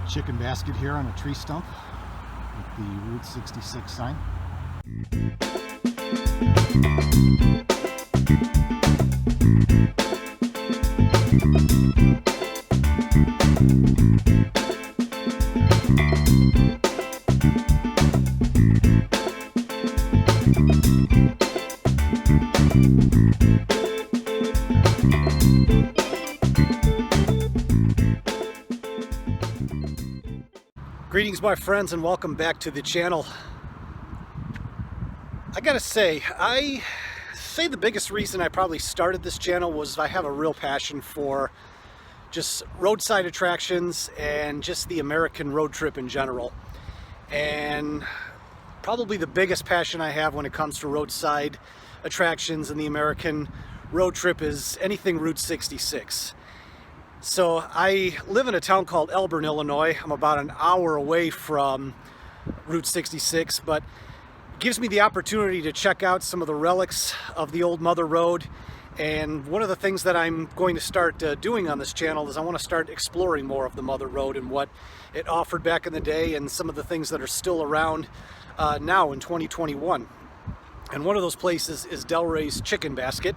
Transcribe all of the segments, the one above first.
Chicken basket here on a tree stump with the Route 66 sign. Greetings my friends and welcome back to the channel. I gotta say, the biggest reason I probably started this channel was I have a real passion for just roadside attractions and just the American road trip in general. And probably the biggest passion I have when it comes to roadside attractions and the American road trip is anything Route 66. So I live in a town called Elburn, Illinois. I'm about an hour away from Route 66, but it gives me the opportunity to check out some of the relics of the old Mother Road. And one of the things that I'm going to start doing on this channel is I want to start exploring more of the Mother Road and what it offered back in the day and some of the things that are still around now in 2021. And one of those places is Dell Rhea's Chicken Basket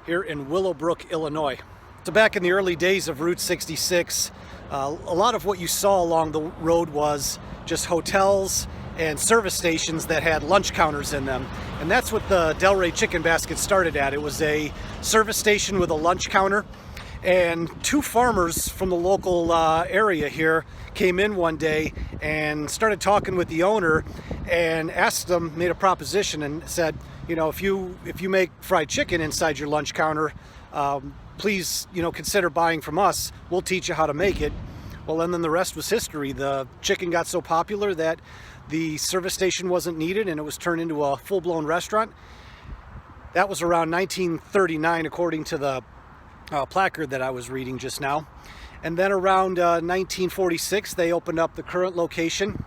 here in Willowbrook, Illinois. So back in the early days of Route 66, a lot of what you saw along the road was just hotels and service stations that had lunch counters in them. And that's what the Dell Rhea Chicken Basket started at. It was a service station with a lunch counter. And two farmers from the local area here came in one day and started talking with the owner and asked them, made a proposition and said, you know, if you make fried chicken inside your lunch counter, please, consider buying from us. We'll teach you how to make it. Well, and then the rest was history. The chicken got so popular that the service station wasn't needed and it was turned into a full-blown restaurant. That was around 1939, according to the placard that I was reading just now. And then around 1946, they opened up the current location.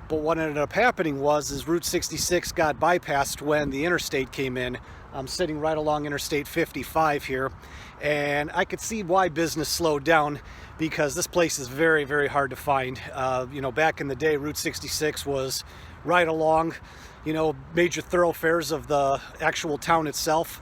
But what ended up happening is Route 66 got bypassed when the interstate came in. I'm sitting right along Interstate 55 here, and I could see why business slowed down because this place is very, very hard to find. Back in the day, Route 66 was right along, major thoroughfares of the actual town itself.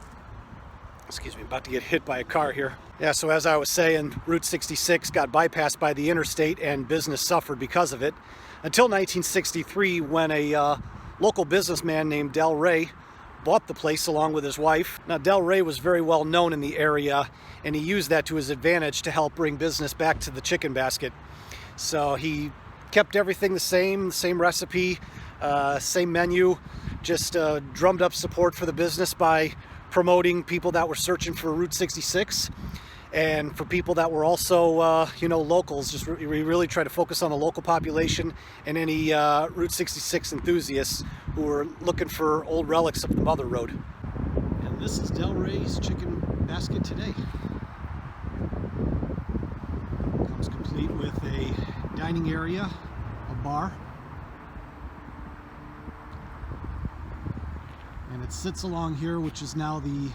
Excuse me, I'm about to get hit by a car here. Yeah, so as I was saying, Route 66 got bypassed by the interstate and business suffered because of it. Until 1963, when a local businessman named Dell Rhea bought the place along with his wife. Now, Dell Rhea was very well known in the area, and he used that to his advantage to help bring business back to the chicken basket. So he kept everything the same recipe, same menu, just drummed up support for the business by promoting people that were searching for Route 66. And for people that were also, locals, we really try to focus on the local population and any Route 66 enthusiasts who were looking for old relics of the Mother Road. And this is Dell Rhea's Chicken Basket today. Comes complete with a dining area, a bar, and it sits along here, which is now the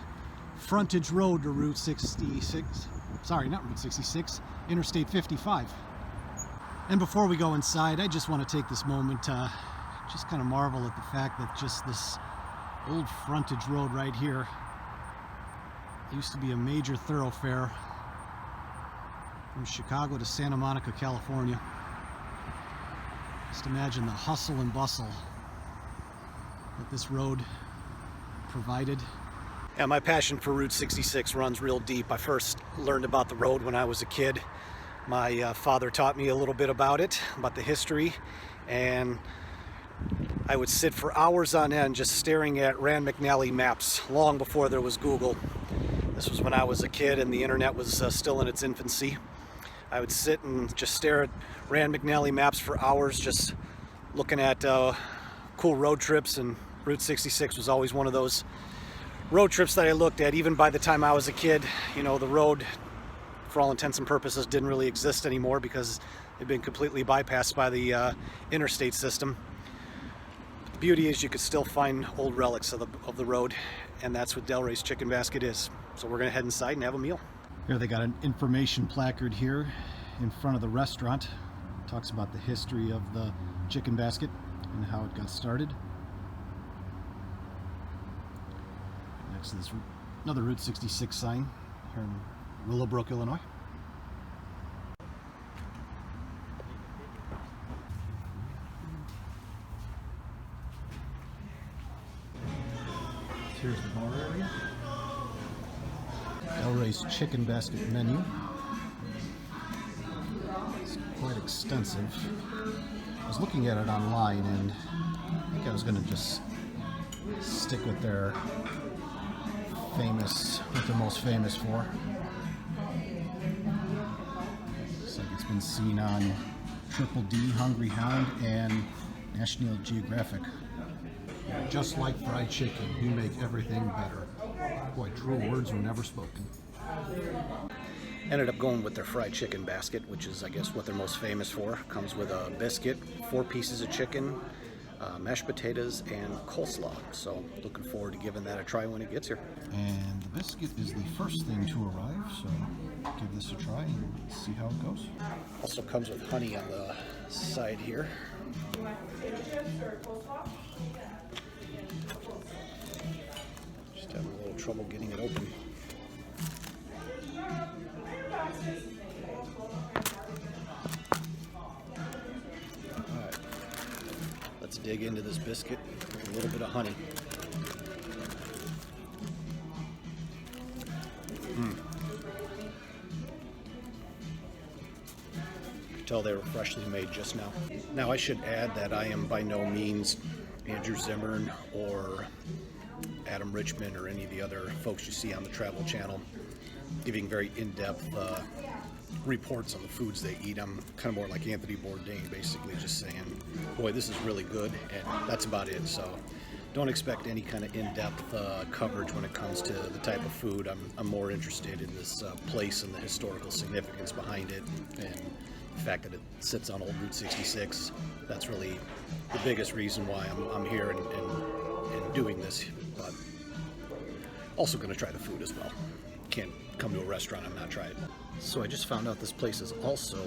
frontage road to Route 66, sorry, not Route 66, Interstate 55. And before we go inside, I just want to take this moment to just kind of marvel at the fact that just this old frontage road right here used to be a major thoroughfare from Chicago to Santa Monica, California. Just imagine the hustle and bustle that this road provided. Yeah, my passion for Route 66 runs real deep. I first learned about the road when I was a kid. My father taught me a little bit about it, about the history, and I would sit for hours on end just staring at Rand McNally maps long before there was Google. This was when I was a kid and the internet was still in its infancy. I would sit and just stare at Rand McNally maps for hours, just looking at cool road trips, and Route 66 was always one of those road trips that I looked at. Even by the time I was a kid, the road, for all intents and purposes, didn't really exist anymore because it'd been completely bypassed by the interstate system. But the beauty is you could still find old relics of the road, and that's what Dell Rhea's Chicken Basket is. So we're gonna head inside and have a meal. Here they got an information placard here in front of the restaurant. Talks about the history of the chicken basket and how it got started. Next to this, another Route 66 sign here in Willowbrook, Illinois. Here's the bar area. Dell Rhea's chicken basket menu. It's quite extensive. I was looking at it online and I think I was going to just stick with their what they're most famous for. Looks like it's been seen on Triple D, Hungry Hound, and National Geographic. Just like fried chicken, we make everything better. Boy, true words were never spoken. Ended up going with their fried chicken basket, which is, I guess, what they're most famous for. Comes with a biscuit, 4 pieces of chicken, mashed potatoes, and coleslaw. So looking forward to giving that a try when it gets here. And the biscuit is the first thing to arrive, so give this a try and see how it goes. Also comes with honey on the side here. Just having a little trouble getting it open. Alright, let's dig into this biscuit with a little bit of honey. You can tell they were freshly made just now. Now I should add that I am by no means Andrew Zimmern or Adam Richmond or any of the other folks you see on the Travel Channel giving very in-depth reports on the foods they eat. I'm kind of more like Anthony Bourdain, basically just saying, boy, this is really good, and that's about it. So don't expect any kind of in-depth coverage when it comes to the type of food. I'm more interested in this place and the historical significance behind it, and the fact that it sits on old Route 66. That's really the biggest reason why I'm here and doing this, but also going to try the food as well. Can't come to a restaurant and not try it. So I just found out this place is also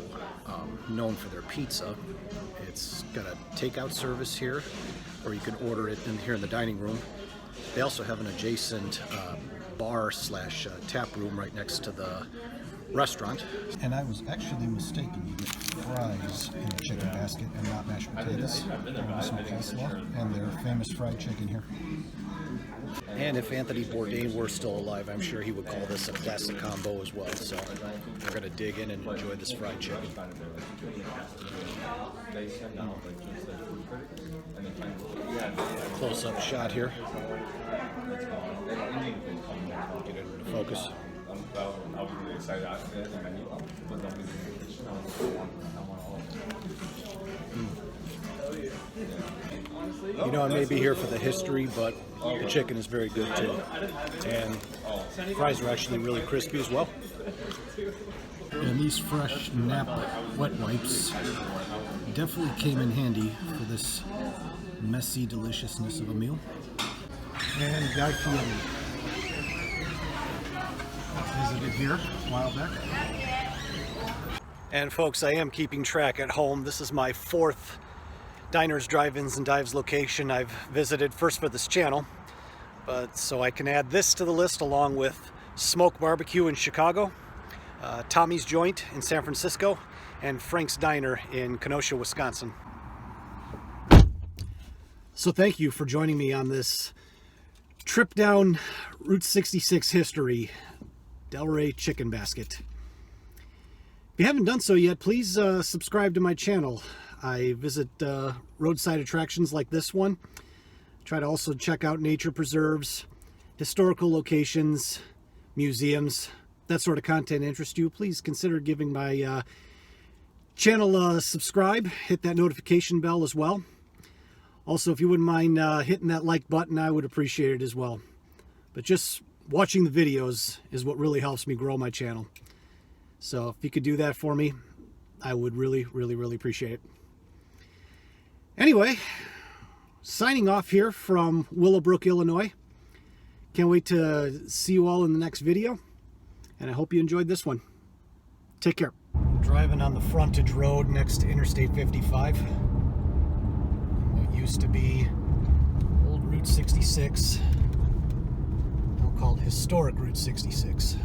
known for their pizza. It's got a takeout service here, or you can order it here in the dining room. They also have an adjacent bar slash tap room right next to the restaurant. And I was actually mistaken. You get fries in the chicken basket and not mashed potatoes. There's some coleslaw and their famous fried chicken here. And if Anthony Bourdain were still alive, I'm sure he would call this a classic combo as well. So we're going to dig in and enjoy this fried chicken. Close-up shot here. Get it into focus. You know, I may be here for the history, but the chicken is very good too. And fries are actually really crispy as well. And these fresh nap wet wipes definitely came in handy for this messy deliciousness of a meal. And Guy Fieri. Visited here a while back. And folks, I am keeping track at home. This is my 4th Diners, Drive-Ins, and Dives location I've visited, first for this channel, but so I can add this to the list along with Smoke Barbecue in Chicago, Tommy's Joint in San Francisco, and Frank's Diner in Kenosha, Wisconsin. So thank you for joining me on this trip down Route 66 history, Dell Rhea Chicken Basket. If you haven't done so yet, please subscribe to my channel. I visit roadside attractions like this one. Try to also check out nature preserves, historical locations, museums, that sort of content interests you. Please consider giving my channel a subscribe. Hit that notification bell as well. Also, if you wouldn't mind hitting that like button, I would appreciate it as well. But just watching the videos is what really helps me grow my channel. So if you could do that for me, I would really, really, really appreciate it. Anyway, signing off here from Willowbrook, Illinois. Can't wait to see you all in the next video, and I hope you enjoyed this one. Take care. Driving on the frontage road next to Interstate 55. What used to be old Route 66, now called historic Route 66.